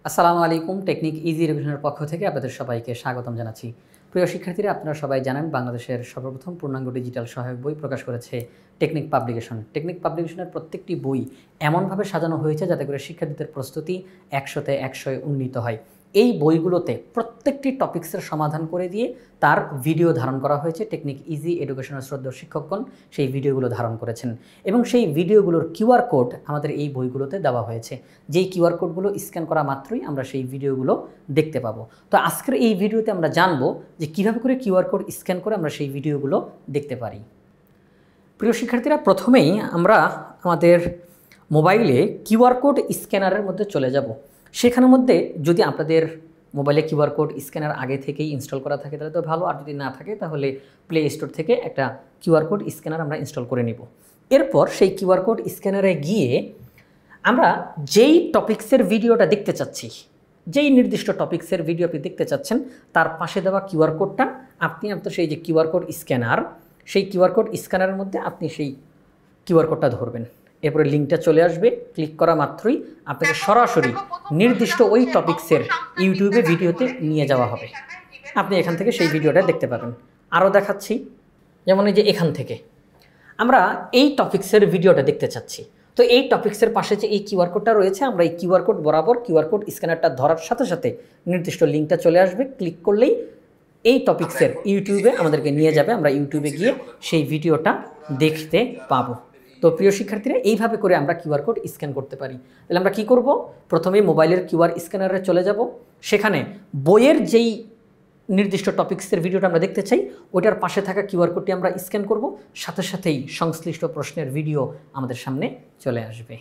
আসসালামু আলাইকুম। Technique easy এডুকেশনের পক্ষ থেকে আপনাদের সবাইকে স্বাগতম জানাচ্ছি। প্রিয় শিক্ষার্থীরা, আপনারা সবাই জানেন বাংলাদেশের সর্বপ্রথম পূর্ণাঙ্গ ডিজিটাল সহায়ক বই প্রকাশ করেছে টেকনিক পাবলিকেশন। টেকনিক পাবলিকেশনের প্রত্যেকটি বই এমনভাবে সাজানো হয়েছে যাতে করে শিক্ষার্থীদের প্রস্তুতি 100তে 100 উন্নীত হয়। এই বইগুলোতে প্রত্যেকটি টপিক্সের সমাধান করে দিয়ে তার ভিডিও ধারণ করা হয়েছে। টেকনিক ইজি এডুকেশনের শ্রদ্ধেয় শিক্ষকগণ সেই ভিডিওগুলো ধারণ করেছেন এবং সেই ভিডিওগুলোর কিউআর কোড আমাদের এই বইগুলোতে দেওয়া হয়েছে। যেই কিউআর কোডগুলো স্ক্যান করা মাত্রই আমরা সেই ভিডিওগুলো দেখতে পাবো। তো আজকের এই ভিডিওতে আমরা জানবো যে কীভাবে করে কিউআর কোড স্ক্যান করে আমরা সেই ভিডিওগুলো দেখতে পারি। প্রিয় শিক্ষার্থীরা, প্রথমেই আমরা আমাদের মোবাইলে কিউআর কোড স্ক্যানারের মধ্যে চলে যাব। সেখানের মধ্যে যদি আপনাদের মোবাইলে কিউআর কোড স্ক্যানার আগে থেকেই ইনস্টল করা থাকে তাহলে তো ভালো, আর যদি না থাকে তাহলে প্লে স্টোর থেকে একটা কিউআর কোড স্ক্যানার আমরা ইনস্টল করে নিব। এরপর সেই কিউআর কোড স্ক্যানারে গিয়ে আমরা যেই টপিক্সের ভিডিওটা দেখতে চাচ্ছি, যেই নির্দিষ্ট টপিক্সের ভিডিও আপনি দেখতে চাচ্ছেন তার পাশে দেওয়া কিউআর কোডটা আপনি সেই যে কিউআর কোড স্ক্যানার, সেই কিউআর কোড স্ক্যানারের মধ্যে আপনি সেই কিউআর কোডটা ধরবেন। এরপরে লিঙ্কটা চলে আসবে, ক্লিক করা মাত্রই আপনাকে সরাসরি নির্দিষ্ট ওই টপিক্সের ইউটিউবে ভিডিওতে নিয়ে যাওয়া হবে। আপনি এখান থেকে সেই ভিডিওটা দেখতে পাবেন। আরও দেখাচ্ছি, যেমন এই যে এখান থেকে আমরা এই টপিক্সের ভিডিওটা দেখতে চাচ্ছি। তো এই টপিক্সের পাশে যে এই কিউআর কোডটা রয়েছে, আমরা এই কিউআর কোড বরাবর কিউআর কোড স্ক্যানারটা ধরার সাথে সাথে নির্দিষ্ট লিঙ্কটা চলে আসবে। ক্লিক করলেই এই টপিক্সের ইউটিউবে আমাদেরকে নিয়ে যাবে, আমরা ইউটিউবে গিয়ে সেই ভিডিওটা দেখতে পাবো। তো প্রিয় শিক্ষার্থীরা, এইভাবে করে আমরা কিউআর কোড স্ক্যান করতে পারি। তাহলে আমরা কি করব? প্রথমে মোবাইলের কিউআর স্ক্যানারে চলে যাব, সেখানে বইয়ের যেই নির্দিষ্ট টপিক্সের ভিডিওটা আমরা দেখতে চাই ওইটার পাশে থাকা কিউআর কোডটি আমরা স্ক্যান করব, সাথে সাথেই সংশ্লিষ্ট প্রশ্নের ভিডিও আমাদের সামনে চলে আসবে।